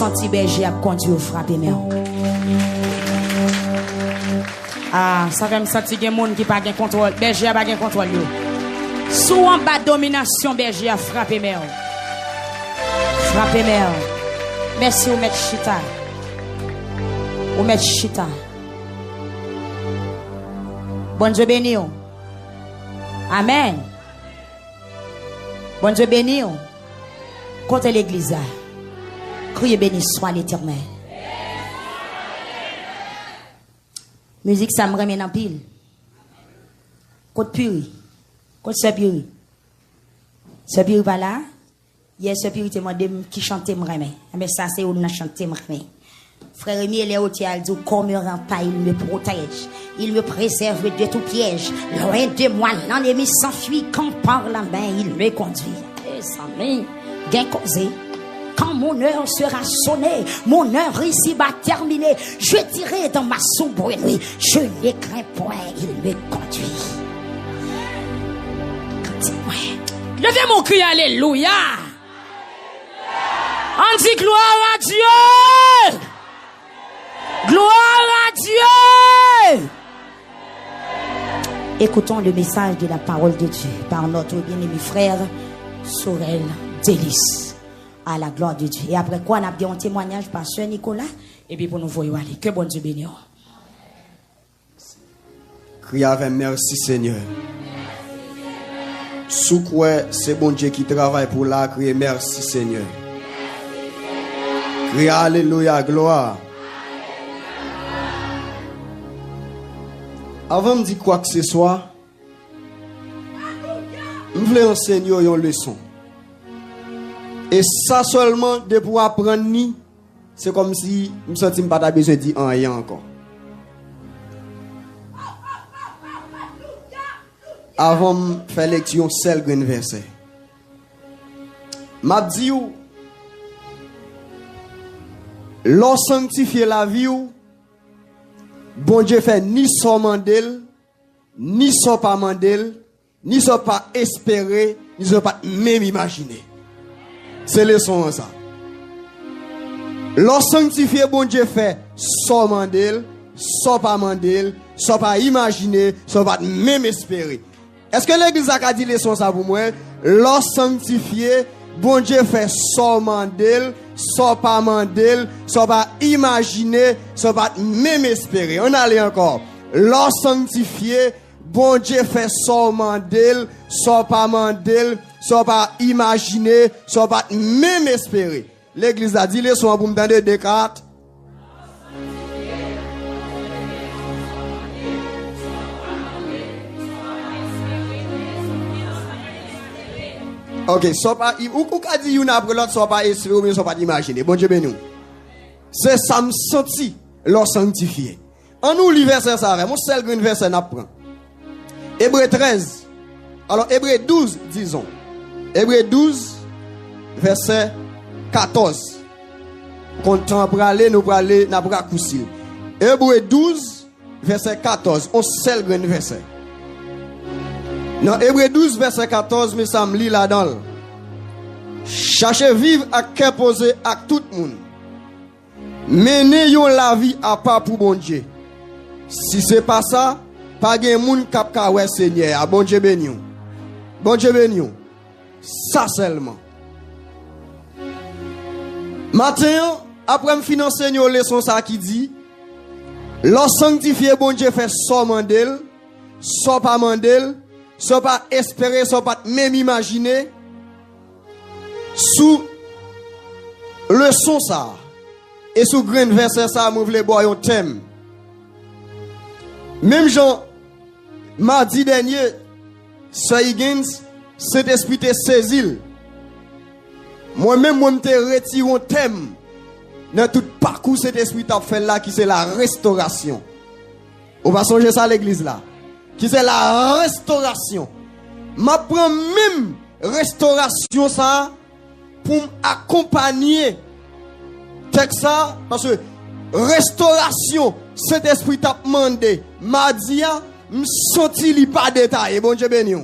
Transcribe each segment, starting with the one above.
senti berger a conduit au frapper mais. Ah, ça fait me sentir qu'il y a des gens qui n'ont pas de contrôle. Berger n'a pas de contrôle. Sous en bas domination, berger a frappé mais. Frappé mais. Merci au maître Chita. Au maître Chita. Bon Dieu béni. Amen. Bon Dieu béni. Contre l'église. Criez béni soit l'Éternel. Musique ça me remet en pile. Côte puri. Côte ce puri. Ce puri pas là. Hier ce puri te demandé qui chantait me remet. Mais ça c'est où nous chanter me remet. Frère Rémi, il est au il dit, comme un rempart, il me protège. Il me préserve de tout piège. Loin de moi, l'ennemi s'enfuit. Quand par la main, il me conduit. Et sa main, gain causé. Quand mon heure sera sonnée, mon heure ici va terminer. Je dirai dans ma sombre nuit, je ne crains point, il me conduit. Levez mon cri, alléluia. On dit gloire à Dieu. Gloire à Dieu. Écoutons le message de la parole de Dieu par notre bien-aimé frère Sorel Délice. À la gloire de Dieu. Et après quoi, on a bien un témoignage par Sœur Nicolas. Et puis pour nous voir aller. Que bon Dieu bénisse. Crie avec merci Seigneur. Sous quoi c'est bon Dieu qui travaille pour la crier merci Seigneur. Crie alléluia, gloire. Avant de dire quoi que ce soit, je voulais enseigner une leçon. Et ça seulement de pouvoir apprendre, c'est comme si je me sentais pas besoin de dire rien encore. Avant de faire lecture, seul grand verset. M'a dit, l'on sanctifie la vie, bon Dieu fait ni son mandel, ni son pas mandel, ni son pas espérer, ni son pas même imaginer. C'est le son ça. L'on sanctifie bon Dieu fait son mandel, son pas mandel, son pas imaginer, son pas même espérer. Est-ce que l'église a dit les sons ça pour moi? L'on sanctifie bon Dieu fait son mandel, son pas mandel, son pas imaginer, son pas même espérer. On allait encore. L'on sanctifie bon Dieu fait son mandel, son pas mandel, soit pas imaginer, soit pas même espérer. L'église a dit les sons pour me donner des cartes. Ok, soit pas, ou qu'a dit une après l'autre, soit pas espérer, mais soit pas imaginer. Bon Dieu béni. C'est ça me senti, l'on sanctifié. En nous, le verset ça, mon seul grand verset n'apprend. Hébreu 13. Alors, Hébreu 12, disons. Hébreu 12, verset 14. Content pour aller, nous pour aller, n'a pas coucher. Hébreu 12, verset 14. On seul grand verset. Dans Hébreu 12, verset 14, mais ça me lit là-dedans. Cherchez vivre à cœur posé à tout le monde. Menez la vie à part pour bon Dieu. Si c'est pas ça, pas de monde qui a ouais Seigneur. Bon Dieu béni. Bon Dieu béni. Ça seulement. Matin, après me financer une leçon ça qui dit, l'on sanctifié bon Dieu fait son mandel, son pas mandel, son pas espérer, son pas même imaginer. Sous leçon ça et sous grand verset ça, je voulais boire un thème. Même Jean, mardi dernier, Sir Higgins, cet esprit te saisi. Moi-même, moi, je retire un thème dans tout parcours cet esprit t'a fait là, qui c'est la restauration. On va songer ça à l'église là. Qui c'est la restauration. M'apprends même restauration ça pour m'accompagner. Texte ça, parce que restauration, cet esprit t'a demandé. Mardi, me senti li pas détaillé. Bon Dieu béni.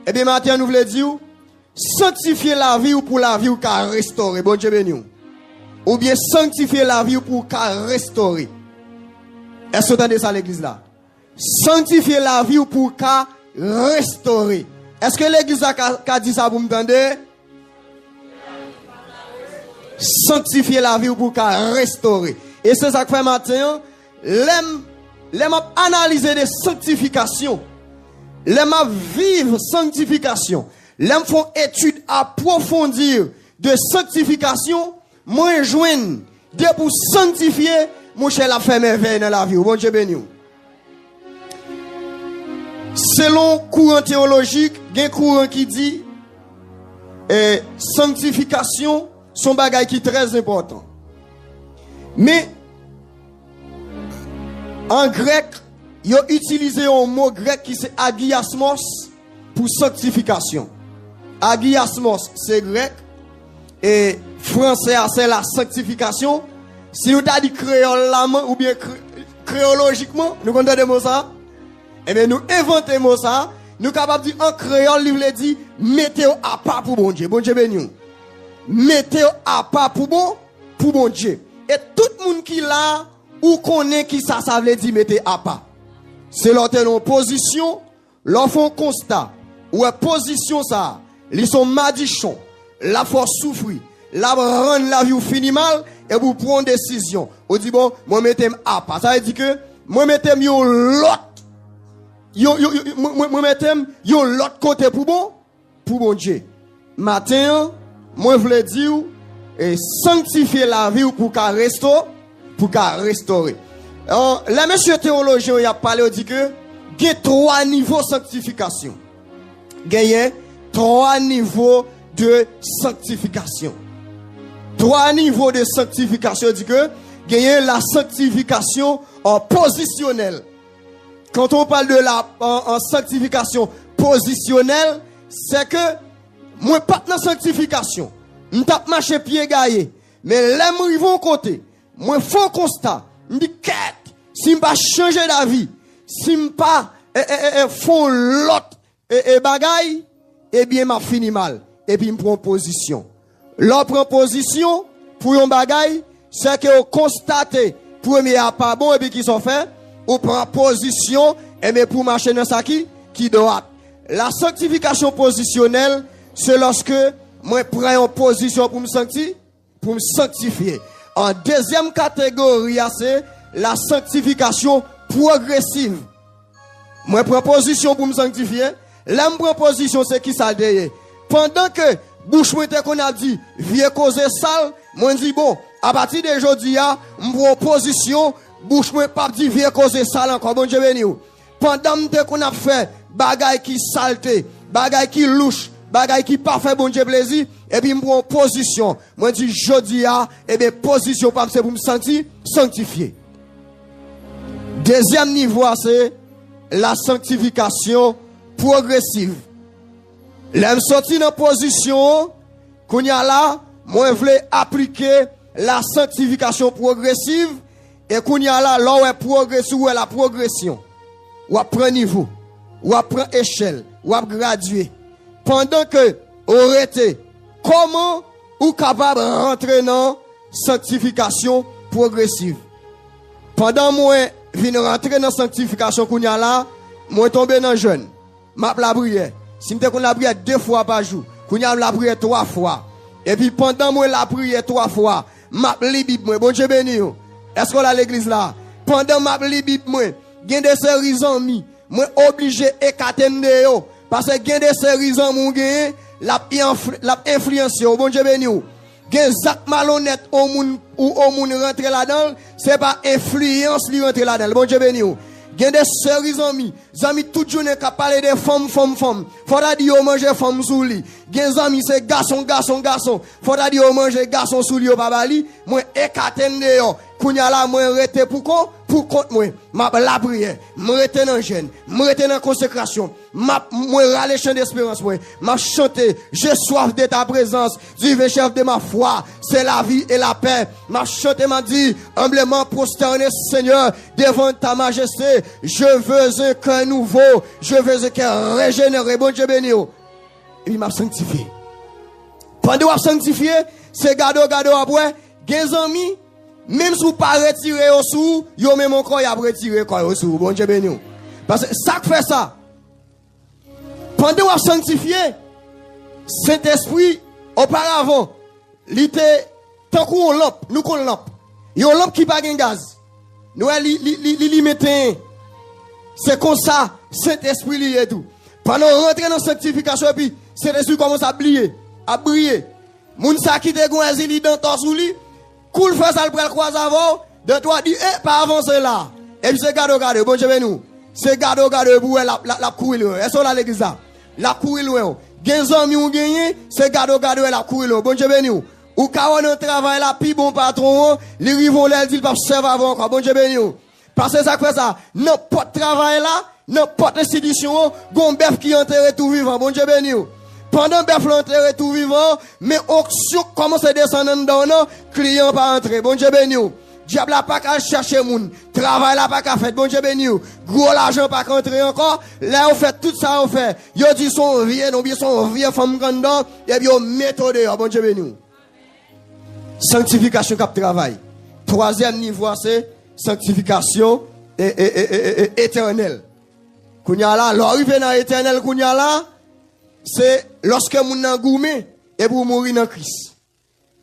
Et bien, maintenant, nous voulons dire, sanctifier la vie ou pour la vie ou qu'à restaurer. Bon Dieu béni. ou bien sanctifier la vie pour qu'à restaurer. Est-ce que vous entendez ça l'église là? Sanctifier la vie pour qu'à restaurer. Est-ce que l'église a dit ça, vous m'entendez? Sanctifier la vie pour qu'à restaurer. Et c'est ça que fait matin, l'aime analyser des sanctifications. L'aime vivre sanctification. L'aime font étude approfondir de sanctification. Moi, joindre de pour sanctifier, mon cher la fait merveille dans la vie. Bon Dieu béni. Selon courant théologique, il y a un courant qui dit sanctification, son bagage qui est très important. Mais en grec, il a utilisé un mot grec qui c'est agiasmos pour sanctification. Agiasmos, c'est grec. Et français, c'est la sanctification. Si nous avons dit créole ou bien créologiquement, nous comprenons ça. Eh bien, nous inventons mot ça. Nous sommes capables de dire en créole, il veut dire mettez à part pour bon Dieu. Bon Dieu béni. Mettez à part pour bon Dieu. Et tout le monde qui là, ou connaît qui ça veut dire mettez à part. C'est leur position, leur font constat. Ou position ça, ils sont madichons, la force souffrir, la rendre la vie fini mal, et vous prenez une décision. Vous dites bon, moi mettez à part. Ça veut dire que, moi mettez l'autre. Moi mettez l'autre côté pour bon Dieu. Matin, moi je voulais dire, et sanctifier la vie pour qu'à restaurer. Les messieurs théologiens, il a parlé, il dit que il y a 3 niveaux de sanctification. Il y a 3 niveaux de sanctification. 3 niveaux de sanctification, il dit que il y a la sanctification en positionnelle. Quand on parle de la en sanctification positionnelle, c'est que moi pas dans sanctification. Je tape marcher pied gaillé. Mais là, moi, ils vont côté. Moi, faux constat. Je dis, quête. Si je ne pas changer d'avis, si je ne pas font l'autre bagaille, eh bien, m'a fini mal. Et puis, je prends position. L'autre prend position pour un bagaille, c'est que vous constatez, premier à pas bon, et puis qui sont faits, ou prend position, et bien, pour marcher dans ça qui doit. La sanctification positionnelle, c'est lorsque moi prends une position pour me sanctifier. En deuxième catégorie, c'est la sanctification progressive. Moi prends position pour me sanctifier. Là, je prends position, c'est qui ça derrière. Pendant que bouche moi qu'on a dit, viens causer sale, moi dis bon, à partir d'aujourd'hui, je prends position, bouche moi pas dit viens causer sale encore. Bon Dieu béni. Pendant qu'on a fait bagaille qui saleté, bagaille qui louche, bagaille qui pas fait bon Dieu plaisir, et puis je prends position. Moi dis jodi et bien position pas c'est pour me sentir sanctifié. Deuxième niveau c'est la sanctification progressive. Là me sorti dans position qu'on y a là, moi je voulais appliquer la sanctification progressive et qu'on y a là où est progression ou la progression. Ou prend niveau, ou prend échelle, ou graduer. Pendant que vous été, comment vous capable de rentrer dans sanctification progressive? Pendant moi viens rentrer dans sanctification qu'on y a là, moi tombé dans jeûne. M'a la prière. Si m'te qu'on la prière 2 fois par jour, qu'on y a la prière 3 fois. Et puis pendant moi la prière 3 fois, m'a li Bible moi. Bon Dieu béni. Est-ce qu'on a l'église là? Pendant m'a li Bible moi, gen des séries amis, moi obligé écarter yo parce que gen des séries amis gen la influencé. Bon Dieu béni. Gen zak malhonnête au moun ou au moun rentrer là-dedans, c'est pas influence li rentrer là-dedans. Bon Dieu béni. Gen des séries amis toute journée qui parler de femmes. Faudra dire au manger femme sous li. Gen amis c'est garçon. Faudra dire au manger garçon sous li au babali. Moi écarter yo. Kounya la moi rete pour quoi? Pour compte moi. M'a la prière, moi rete dans jeûne, moi rete dans consécration. Moi râler chant d'espérance moi. M'a chanter, j'ai soif de ta présence. Dieu chef de ma foi, c'est la vie et la paix. M'a chanter m'a dit humblement prosterné Seigneur devant ta majesté. Je veux un cœur nouveau, je veux un cœur régénéré. Bon Dieu béni. Et puis m'a sanctifié. Pendant m'a sanctifié, c'est gado après Gen amis, même si vous pas retirer au sous, yo même encore y a retiré quoi au sous. Bon Dieu béni. Parce que ça fait ça. Pendant qu'on sanctifié, Saint-Esprit auparavant, il était tant qu'on lampe, nous qu'on lampe. Yon lampe qui pas gen gaz. Nous li mettait. C'est comme ça, Saint-Esprit li et tout. Pendant rentrer dans sanctification puis Saint-Esprit commence à briller, Moun sa qui te gonzi li dans torse li, cool fait ça le pral croise avant, de toi dit pas avancer là. Et puis c'est gado bon Dieu nous. C'est gado pour la courir loin. Est-ce que la l'église là? La courir loin. Gen zami ou gagné, c'est gado la courir loin. Bon Dieu nous. Ou ka on travail là, pi bon patron, li rivon l'el dit pas serve avant encore. Bon Dieu nous. Parce que ça fait ça, n'importe travail là, n'importe institution, gon bœuf qui enterre tout vivant. Bon Dieu nous. Pendant bœuf l'enterre tout vivant, mais auction commence à descendre dans non, client pas entrer. Bon Dieu nous. Diable n'a pas qu'à chercher moun. Travail n'a pas qu'à faire. Bon Dieu béni. Gros l'argent pas qu'à entrer encore. Là, on fait tout ça, on fait. Yo dit son vieux, non bien son vieux femme grandant. Et puis, on méthode. Bon Dieu béni. Sanctification cap travail. Troisième niveau, c'est sanctification éternelle. Kounya là, l'arrivée dans l'éternel, kounya là, c'est lorsque moun nan goumé, et pour mourir dans Christ.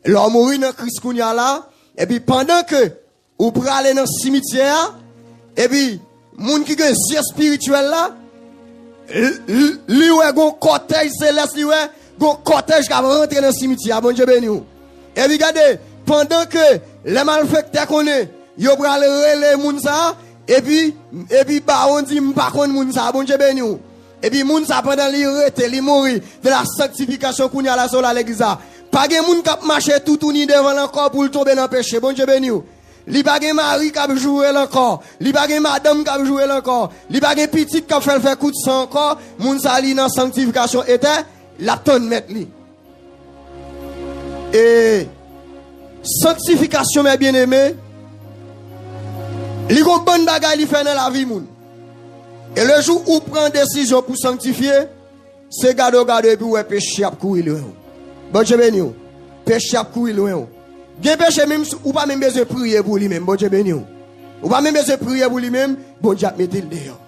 L'homme mourir dans Christ, kounya là, et puis pendant que ou pour aller dans le cimetière, et puis moun qui gen yeux spirituel là, lui ouais gon cortège céleste, lui ouais gon cortège qui va rentrer dans le cimetière. Bon Dieu béni. Et puis regardez, pendant que les malfaiteurs connaissent, yo pour aller relais moun ça, et puis bah on dit m'pa konn moun ça. Bon Dieu béni. Et puis moun ça pendant li rete, li mourir de la sanctification qu'on y a là sur l'église. Pas de moun k'ap marcher tout ni devant l'encore pour tomber dans le péché. Bon Dieu béni. Li pa gen mari k'ap jouer l'encore. Li pa gen madame k'ap jouer l'encore. Li pa gen petite k'ap faire coup de sang encore. Moun sa li dans sanctification était la tonne mettre li. Et sanctification mes bien-aimés, li gon bonne bagay li fait dans la vie moun. Et le jour où prend décision pour sanctifier, c'est gado et puis ouais péché ap courir loin. Bon Dieu béni. Péché ap courir loin. Gen péché même ou pas même besoin prier pour lui même. Bon Dieu béni. Ou pas même besoin prier pour lui même. Bon Dieu mette le dehors.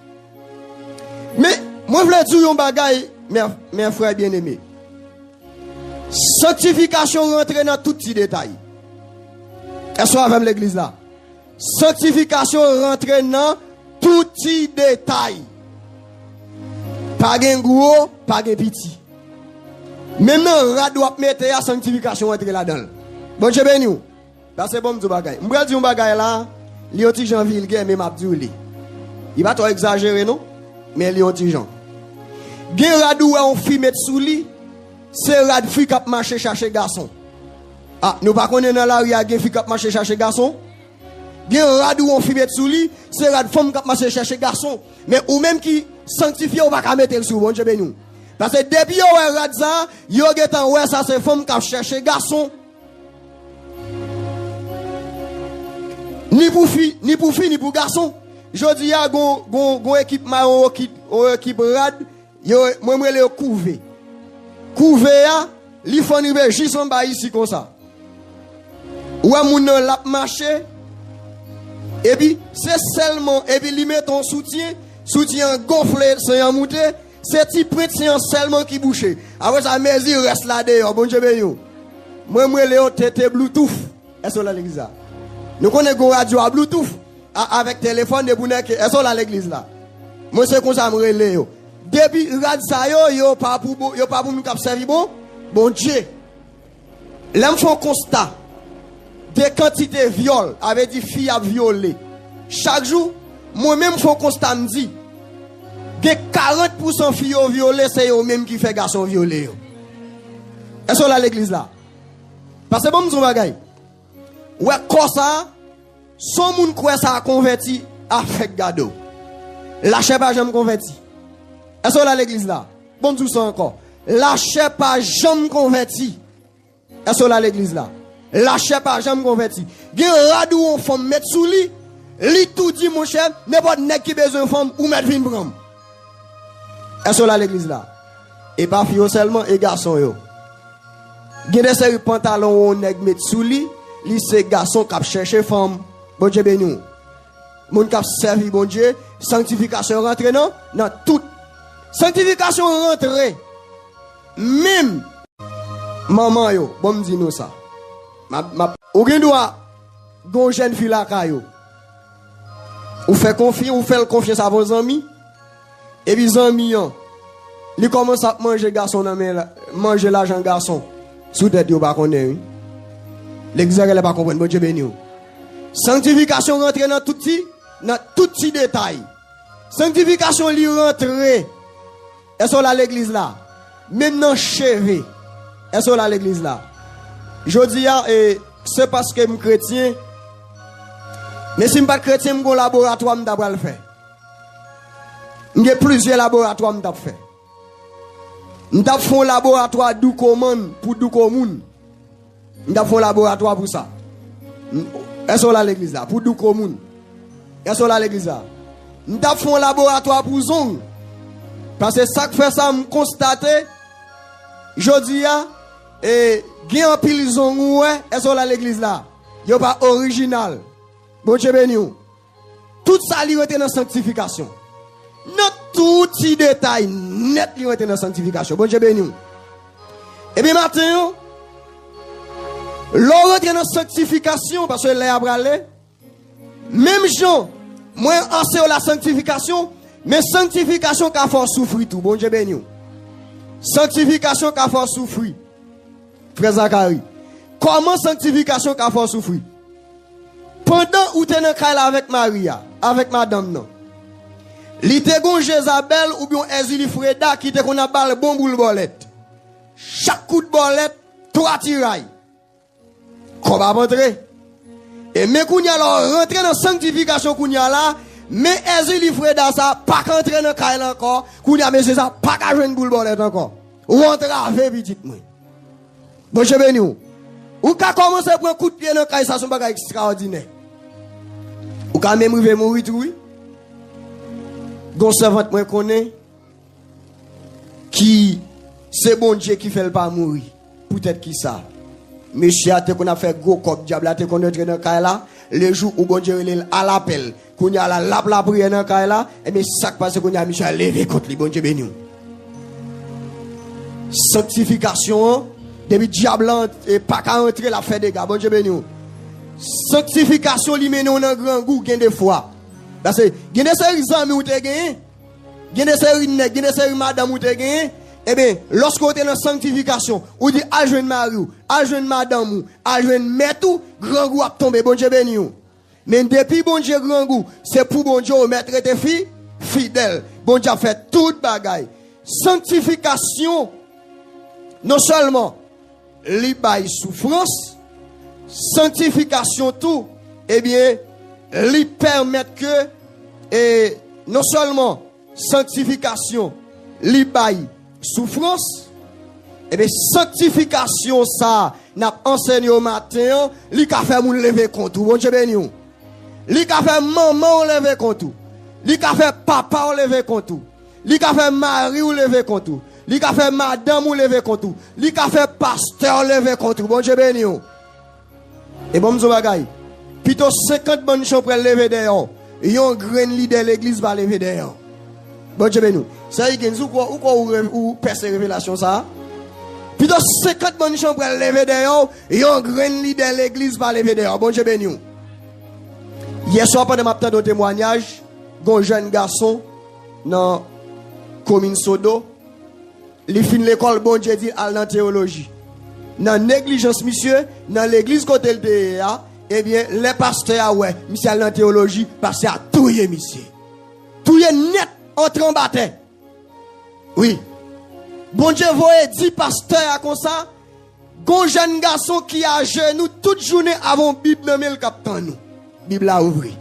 Mais moi je veux dire un bagay mes frères bien-aimés. Sanctification rentre dans tout petit détail. Est-ce que avec l'église là? Sanctification rentre dans tout petit détail. Pas gen gros, pas gen petit. Même dans radio mettre la sanctification entre là-dedans. Bon Dieu béni. Là c'est bon du bagay. M'bral di un bagay là, li yon ti Jean vulgaire même abdou li. Il va trop exagérer non, mais li yon ti Jean. Gen radio on fi mettre sous li, c'est rad fi k'ap marcher chercher garçon. Ah, nous pas connait dans la rue gen fi k'ap marcher chercher garçon. Gen radio on fi mettre sous li, c'est rad femme k'ap marcher chercher garçon. Mais ou même qui sanctifié ou pas ka mettre sous. Bon Dieu béni. Parce que depuis yo wè rad ça, yo getan wè ça c'est femme qui chercher garçon. Ni pour fille, ni pour garçon. Jodi a gon équipe marron équipe rad, yo moi me le couver. Couver a, li fon rive jison ba ici comme ça. Ou moun nan lap marché. Et puis c'est seulement et puis li met ton soutien gonflé, c'est en monté. C'est petit prêtre c'est seulement qui bouche. Après ça mes yeux reste là dehors. Bon Dieu béni. Moi Léo tete Bluetooth. Est-ce que l'église là? Nous connaissons radio à Bluetooth avec téléphone de bounèque. Est-ce que l'église là? Moi c'est comme ça me relé. Depuis rad ça yo pas pour nous cap servir bon Dieu. L'homme font constat des quantités viol avec des filles à violer. Chaque jour, moi-même font constat me dit que 40% filles violées, c'est eux-mêmes qui fait garçon violé. Est-ce que l'église là? Parce que bon, nous bagay. Ouais, comme ça, son moun quoi ça a converti avec gado. Lâchez pas jamais converti. Est-ce que l'église là? Bon, nous ça encore. Lâchez pas jamais converti. Est-ce que l'église là? Lâchez pas jamais converti. Gen radou on femme mettre sous lui, li tout dit mon cher, n'importe nèg qui besoin femme ou mettre vin bram. Est-ce que l'église là? Et pas fille seulement et garçon yo. Gen des série pantalon on nèg mettre sous lui, li c'est garçon qui chercher femme. Bon Dieu béni. Moun qui servi bon Dieu, sanctification rentre dans tout. Sanctification rentre. Même maman yo, bon me dit nous ça. Ou gen doit gon jeune fille la kayo. Ou fait confiance à vos amis. Et puis amis yo, li commence à manger garçon dans manger l'argent garçon. Sous tête yo pas connaît. L'exercice elle pas comprendre bon Dieu béni. Sanctification rentre dans tout petit détail. Sanctification li rentre. Est-ce là l'église là? Maintenant cheveux. Est-ce là l'église là? Je dis c'est parce que je suis chrétien. Mais si je ne suis pas chrétien, je suis un laboratoire qui le faire. Il y a plusieurs laboratoires qui fait. Je fais un laboratoire d'où commande pour d'où commune. Je fais un laboratoire pour ça. Est-ce là l'église là? Pour d'où commune. Est-ce là l'église là? Je fais un laboratoire pour zone. Parce que ça fait ça, je constate. Je dis, et il y a un pile zone, est-ce là l'église là? Il n'y a pas original. Bon Dieu béni. Tout ça, il est dans la sanctification. Not tout petit détail, net, il est dans la sanctification. Bon Dieu béni. Et bien maintenant, l'on est dans la sanctification, parce que là, même gens, moi, enseigne la sanctification, mais sanctification qui a fort souffrir tout. Bon Dieu béni. Sanctification qui a fort souffrir. Frère Zachary. Comment sanctification qui a fort souffrir? Pendant où tu es dans avec Maria, avec madame, non. Li te gon Jézabel ou bien Ezili Freda qui te qu'on a balle bon boule bolette. Chaque coup de bolette, 3 tirailles. Qu'on va rentrer. Et mais qu'on y a là, rentrer dans sanctification qu'on y a là, mais Ezili Freda ça, pas rentrer dans Kail encore, qu'on y a monsieur ça, pas qu'à jouer une boule bolette encore. Ou rentrer avec petit moi. Bon, je béni ou. Ou qu'à commencer à prendre un coup de pied dans Kail, ça, c'est un bagage extraordinaire. Ou quand même arriver mourir tout, oui. Gon servante moi connais qui c'est bon Dieu qui fait le pas mourir. Peut-être qui ça. Monsieur a te qu'on a fait gros cop diable a te qu'on entre dans caille là, le jour où bon Dieu il à l'appel, qu'on y a la prière dans caille là, et bien ça passe qu'on y a monsieur levé contre lui bon Dieu béni. Sanctification depuis diable et pas qu'à entrer la fait des gars bon Dieu béni. Sanctification li mène dans grand goût gain des fois. Parce que il y a des séries amis ou te gagné, il y a des séries nèg, il y a des séries madame ou te gagné, eh bien lorsqu'on est dans sanctification, ou dit à jeune mari, à jeune madame, à jeune mère tout, grand goût a tombé bon Dieu béni. Mais depuis bon Dieu grand goût, c'est pour bon Dieu mettre tes filles fidèles. Bon Dieu a fait toute bagaille. Sanctification non seulement li bail souffrance, sanctification tout, eh bien lui permettre que et non seulement sanctification lui bail souffrance et bien sanctification ça n'a enseigné au matin lui qu'a fait moun lever compte bon Dieu béni lui qu'a fait maman lever compte lui qu'a fait papa lever compte lui qu'a fait mari ou lever compte lui qu'a fait madame ou lever compte lui qu'a fait pasteur lever compte bon Dieu béni et bon m'zo bagay plutôt 50 bonnes gens pour lever dehors. Yon grand leader l'église va lever dehors. Bon Dieu béni. Ça y est, ou percer révélation ça. Plutôt 50 bonnes gens pour lever dehors. Yon grand leader l'église va lever dehors. Bon Dieu béni. Hier soir pendant ma petite témoignage, un jeune garçon dans commune Sodo, il finit l'école bon Dieu dit à la théologie. Dans négligence monsieur, dans l'église côté le eh bien, les pasteurs, ouais, monsieur à la théologie, parce à tout y est, monsieur. Tout y est net, entre en bataille. Oui. Bon Dieu, voyez 10 pasteurs comme ça. Gon jeune garçon qui a genoux toute journée avant Bible dans le capitaine nous. Bible a ouvert.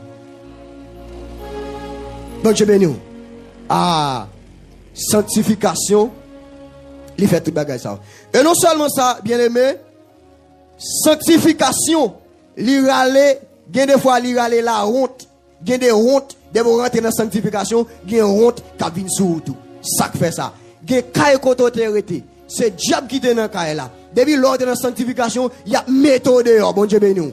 Bon Dieu béni. Ah, sanctification, il fait tout bagage ça. Et non seulement ça, bien aimé, sanctification, il râle, gen des fois il râle la honte, gen des honte, de vous rentrer dans la sanctification, gen honte qui vient sur tout. Ça fait ça. Gen kay koto te rete, c'est diable qui te dans kay là. Depuis l'ordre de la sanctification, il y a méthode dehors, bon Dieu béni.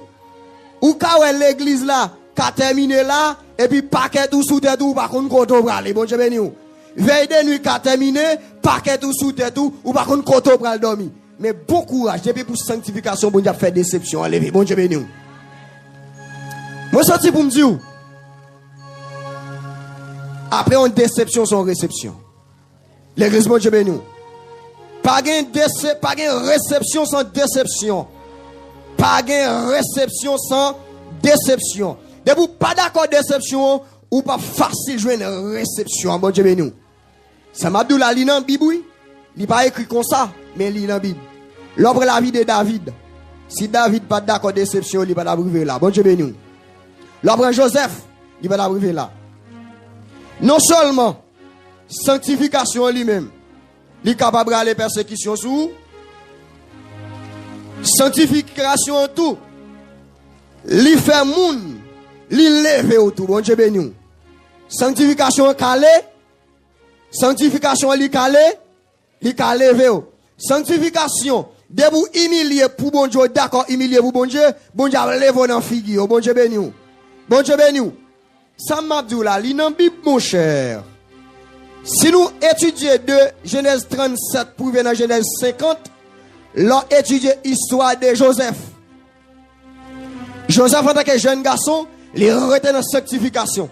Ou quand l'église là, qu'a terminé là, et puis paquet tout sous tête tout, par contre, koto brale, bon Dieu béni. Veille de nuit qu'a terminé, paquet tout sous tête tout, ou par contre, koto brale dormi. Mais bon courage, depuis pour sanctification, bon Dieu fait déception, enlevé, bon Dieu béni. Moi, sorti pour me dire, après une déception sans réception. L'église, bon Dieu béni. Pas de réception sans déception. Pas de réception sans déception. De vous pas d'accord déception ou pas facile jouer une réception. Bon Dieu béni. Ça m'a dit la ligne en Bible, oui. Il n'est pas écrit comme ça, mais il est en Bible. L'œuvre la vie de David. Si David pas d'accord déception, il va pas arriver là. Bon Dieu béni. L'œuvre Joseph, il va arriver là. Non seulement sanctification lui-même, il est capable d'aller persécution sous. Sanctification en tout. Il fait moun. Il lève autour. Bon Dieu béni. Sanctification calé. Sanctification li calé. Il calé. Sanctification. Debout humilié pour bon Dieu. D'accord, humilié pour bon Dieu. Bon Dieu lève dans figure. Bon Dieu béni. Bon Dieu béni. Ça m'a dit là. Li nan Bible mon cher. Si nous étudions de Genèse 37 pour venir dans Genèse 50, l'on étudie l'histoire de Joseph. Joseph, en tant que jeune garçon, il retient dans sanctification.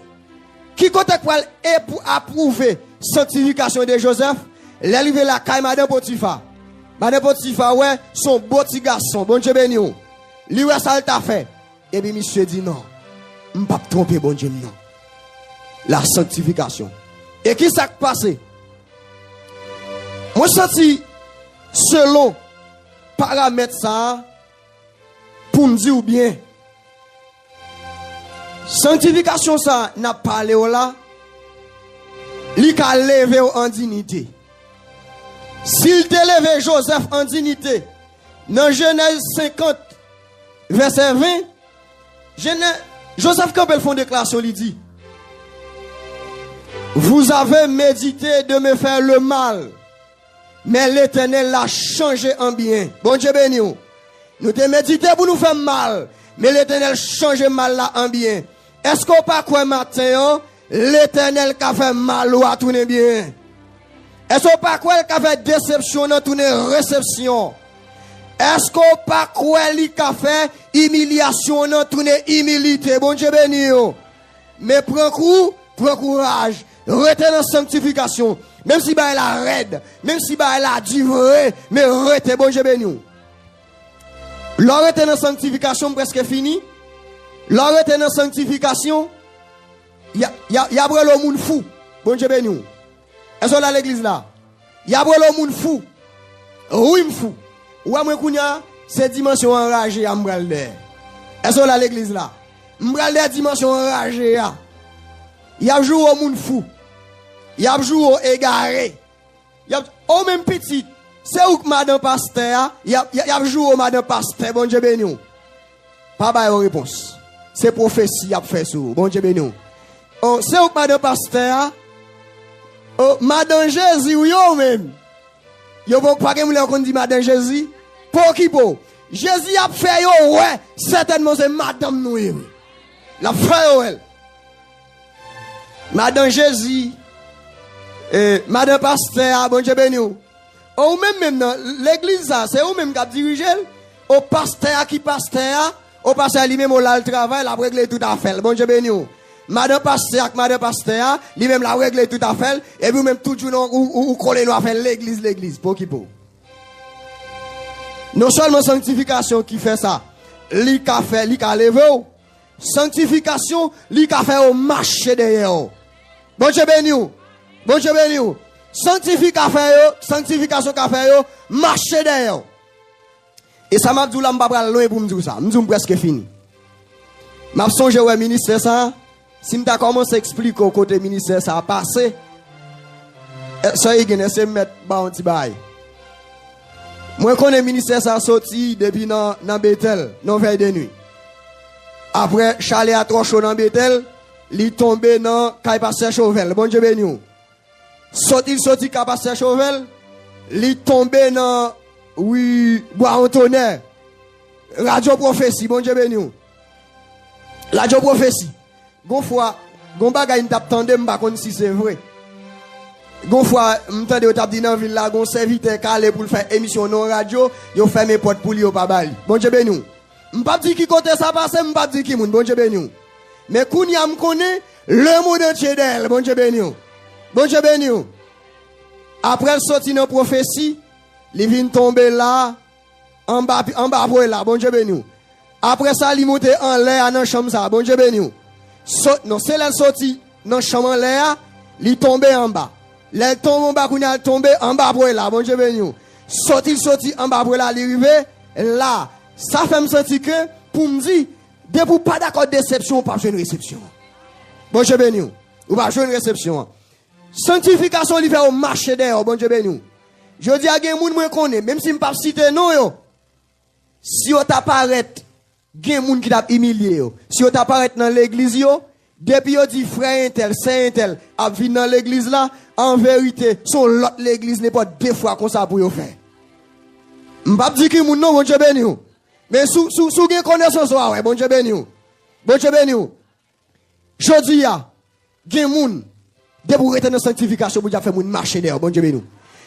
Qui compte pour approuver sanctification de Joseph? Il est arrivé la caille Madame Potiphar. Madame Potiphar, ouais, son beau petit garçon, bon Dieu béni. Lui, ouais, ça t'a fait. Et puis, monsieur dit non, je ne peux pas tromper, bon Dieu, non. La sanctification. Et qui s'est passé? Moi, je senti, selon paramètres ça, pour me dire bien, sanctification ça, n'a pas parlé là, il a levé en dignité. S'il te levé Joseph en dignité, dans Genèse 50, verset 20, Joseph Campbell font déclaration, il dit, vous avez médité de me faire le mal, mais l'Éternel l'a changé en bien. Bon Dieu béni. Nous te médité pour nous faire mal, mais l'Éternel change mal là en bien. Est-ce qu'on pas quoi matin, l'Éternel qui a fait mal ou a tourné bien? Est-ce qu'on pas quoi qui a fait déception dans tourné réception? Est-ce qu'on pas quoi qui a fait humiliation dans tourné humilité? Bon Dieu béni. Mais prends courage. Rete dans sanctification. Même si elle a raide, même si elle a divré, mais rete, bon Dieu béni. L'orete dans sanctification presque fini. L'orete dans sanctification, il y a le monde fou. Bon Dieu béni. Est-ce qu'on a l'église là? Il y a le monde fou. Oui, fou. Ou à moi kounya, c'est dimension enragée à m'bralde. Est-ce qu'on a l'église là? M'bralde dimension enragée. Il y a joué au monde fou. Il y a joué au égaré. Il y a au même petit. C'est où que madame pasteur, il y a joué au madame pasteur, bon Dieu béni. Pas de réponse. C'est prophétie a fait sur bon Dieu béni. Oh, c'est où que madame pasteur, oh, madame Jésus ou yo même. Yo pas que m'le qu'on dit madame Jésus. Pour qui pour? Jésus a fait yo ouais, certainement c'est madame nous. La fait yo elle. Madame Jésus, Madame Pasteur, bon Dieu béni. Ou même dans l'église, c'est ou même qui dirige, au pasteur qui pasteur, au pasteur lui-même, au le travail, la règle tout à fait. Bon Dieu béni. Madame Pasteur, lui-même la règle tout à fait, et vous-même toujours ou collez nous à faire l'église, pour qui pour. Non seulement sanctification qui fait ça, li ka fait, li ka levé, sanctification, li ka fait au marché derrière. Bon Dieu béni. Bon Dieu béni. Sanctification qu'a fait yo, marcher derrière. Et ça m'a dit là m'pa loin pour me dire ça. M'dou presque fini. M'a songé ouais ministère ça, si m'ta commencé expliquer au côté ministère ça a passé. Ça y gagne c'est mettre ba un petit bail. Moi connais ministère ça sorti depuis dans Bethel, dans veille de nuit. Après Charlie a trop chaud dans Bethel, li tombé dans Caille Pasteur Chauvel. Bon Dieu béni. Sorti Caille Pasteur Chauvel, li tombé dans oui bois en tonnerre. Radio prophétie, bon Dieu béni. Radio prophétie. Gon fois, gon bagay n'tap tande m'pa konn si c'est vrai. Gon fois, m'tande yo tap di nan ville la, gon serviteur calé pour faire émission non radio, yo fermé porte pour li yo pa bali. Bon Dieu béni. M'pa di ki côté ça passe, m'pa di ki moun, bon Dieu béni. Mais kounya m'konne le monde entier d'elle, bon Dieu béni. Bon Dieu béni. Après le sorti dans prophétie, il vient tomber là en bas pour là, bon Dieu béni. Après ça, il monte en l'air dans chambre ça, bon Dieu béni. Non, c'est la sortie dans chambre en l'air, il tombe en bas. Il tombe en bas, il tombe en bas pour là, bon Dieu béni. Sorti en bas pour là, il arrive là. Ça fait me sentir que pour me dire de pour pas d'accord déception, pas une réception. Bon Dieu béni. Ou pas une réception. Sanctification il fait au marché d'ailleurs, bon Dieu béni. Je dis à gen moun moi connais, même si me pas citer non yo. Si on t'apparaît, gen moun qui t'a humilié yo. Si on t'apparaît dans l'église yo, depuis yo dit frère intel, saint intel, a vinn dans l'église là, en vérité, son l'autre l'église n'est pas deux fois comme ça pour yo faire. M'pa dire que moun non, bon Dieu béni. Mais sous gen connaissance ouais, bon Dieu béni. Bon Dieu béni. Jodi ya, gen moun de pour rester dans sanctification pour faire moun marcher derrière, bon Dieu béni.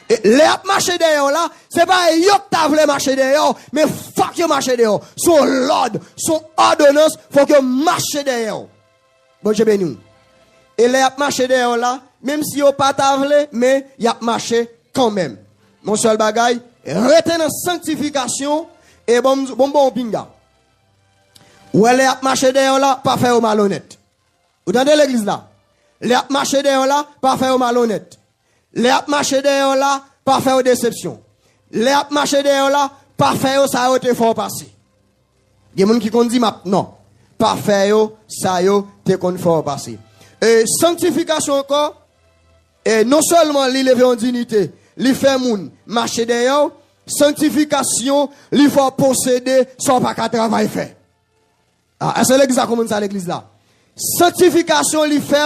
Et les marcher derrière là, c'est pas yo qui voulu marcher derrière, mais faut que marcher derrière. Son l'ordre, son ordonnance, faut que marcher derrière. Bon Dieu béni. Et les marcher derrière là, même si yo pas voulu, mais y a marché quand même. Mon seul bagay, rester dans sanctification et bon pinga. Ou les marcher derrière là, pas faire au malhonnête. Vous entendez l'église là? Les marcher derrière là, pas faire au malhonnête. Les marcher derrière là, pas faire aux déceptions. Les marcher derrière là, pas faire ça au te fort passer. Il y a des gens qui ont dit non, pas faire ça te kon fort passer. Et sanctification encore, et non seulement l'élever en dignité, lui faire moun marcher derrière, sanctification, lui faut posséder sans pas qu'à travail fait. Ah, est-ce que l'église a commencé à l'église là? Sanctification, lui fait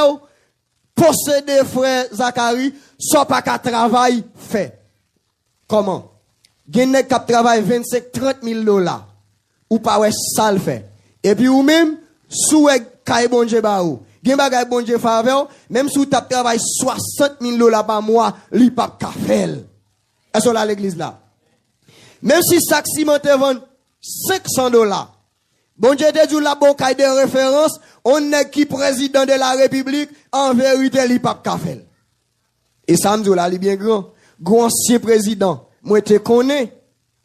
posséder frère Zacharie, sans pas qu'à travail fait. Comment? Gen qui travaille 25-30 000 $, ou pas ouais ça le fait. Et puis ou même, sous kay bon Dieu ba ou, gen bagay bon Dieu faveur, même sous tu travaille 60 000 $ par mois, li pas ka faire. Est-ce que là l'église là? Même si sac ciment te vend 500 $, bon Dieu te dit la bon kay de référence, on est qui président de la République, en vérité li pas ka faire. Et ça me dit là, il est bien grand. Grand ancien président, moi te connais,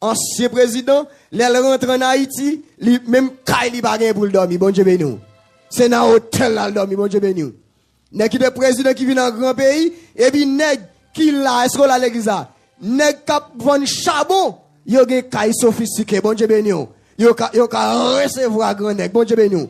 ancien président, l'elle rentre en Haïti, même kay li pas gen pour le dormir, bon Dieu béni. C'est dans hôtel là le dormir, bon Dieu béni. Nèg qui est président qui vient dans grand pays, et puis nèg qui là, est-ce que là l'église là? Nèg k'ap vend charbon, yo gen kay sophistiqué, bon Dieu béni. Yo ka recevoir grand nèg, bon Dieu béni.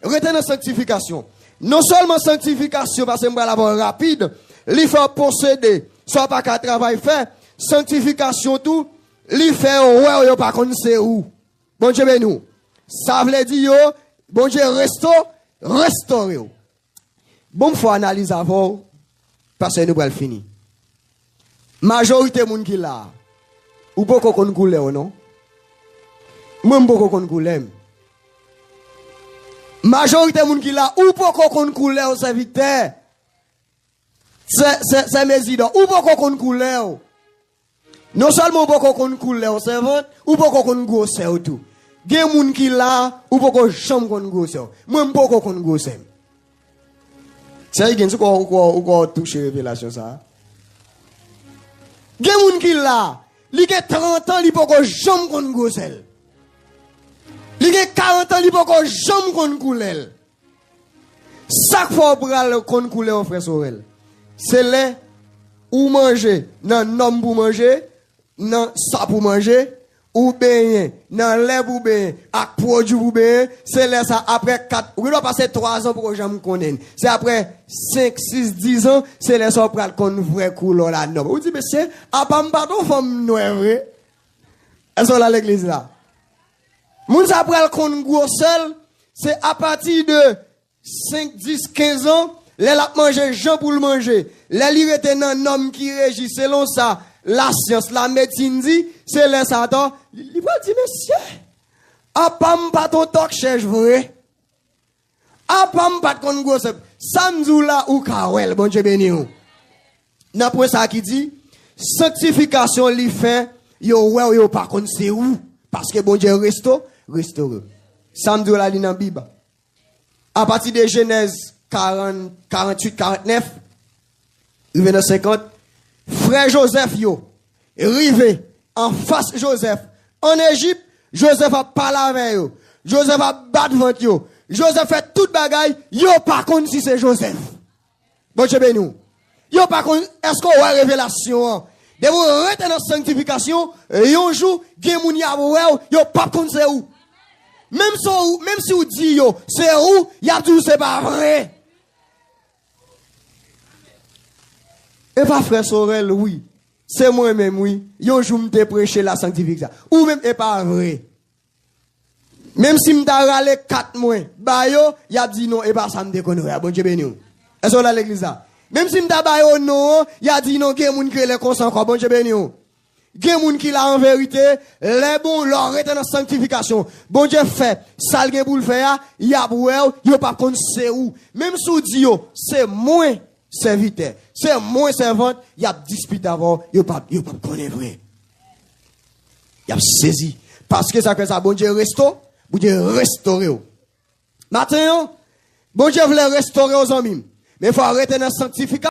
Retenez la sanctification. Non seulement sanctification, parce que je vais la voir rapide, il faut posséder, soit pas qu'à travail fait, sanctification tout, il fait ouais, yo pas connaître où. Bon Dieu béni. Ça veut dire yo, bon Dieu restaure. Bon faut analyser avant parce que nous allons finir. Majorité moun qui là, ou pas qu'on couleur non? Même pas qu'on couleur. Majorité moun qui là, ou pas qu'on couleur serviteur. C'est mes idées. Ou pas qu'on couleur. Non seulement pas qu'on couleur servante, ou pas qu'on gosse tout. Gen moun qui là, ou pas qu'on chambre qu'on gosse. Même pas qu'on gosse. C'est gen ce qu'on toucher révélation ça. Gen moun qui là, li gen 30 ans, li pas qu'on chambre qu'on gosse. Li gen 40 ans, li pas qu'on chambre qu'on couleur. Chaque fois qu'on couleur frère Sorel. C'est là ou manger, nan nom pour manger, nan ça pour manger, ou bien nan lait pour bien, ak produit pour bien, c'est là ça après 4, ou il doit passer 3 ans pour que j'aime connaître. C'est après 5, 6, 10 ans, c'est là ça pral kon vrai couleur la nom. Ou dit monsieur, a pas m'paton femme noire vrai. Est-ce que là l'église là? Moun sa pral kon gros seul, c'est à partir de 5, 10, 15 ans. Les la manger, Jean pour le manger. Les li rete nan homme qui régit selon ça. la science, la médecine dit, c'est les Satan. Il va dire, monsieur, a pas ton talk cherche vrai. A pas ton gros samedi là ou kawel, bon Dieu béni ou. N'après ça qui dit, sanctification li fait, yo pas kon c'est où. Parce que bon Dieu restaure. Samedi là li dans Bible. À partir de Genèse 40, 48, 49, rive dans 50, frère Joseph yo, rive en face Joseph. En Égypte, Joseph a parlé avec yo. Joseph a battu ventre yo. Joseph fait toute bagaille, yo pas contre si c'est Joseph. Bon Dieu béni. Yo pas contre, est-ce qu'on a révélation? De vous rester dans la sanctification, yon jour, gen moun ya yo pas contre c'est où. Même si vous dites yo, c'est où, y a dit c'est pas vrai. Et pas frère Sorel, oui. C'est moi-même, oui. Yon jour m'te prêcher la sanctification. Ou même, et pas vrai. Même si m'ta râlé 4 mois, bah yo, y a dit non, et pas ça m'te connaît. Bon Dieu béni. Est-ce qu'on a l'église là? Même si m'ta ba yo non, y a dit non, gen moun qui les consent encore. Bon Dieu béni. Gen moun qui la en vérité, les bons leur rete dans sanctification. Bon Dieu fait, ça gen pour le faire, y a pour yo pas connaît c'est où. Même si dit yo, c'est moins serviteur, c'est moins servante, y a dispute avant, yo pas connaît vrai. Y a saisi parce que ça fait ça bon Dieu restaure, bon Dieu restaurer. Maintenant, bon Dieu voulait restaurer aux amis, mais il faut arrêter dans sanctification.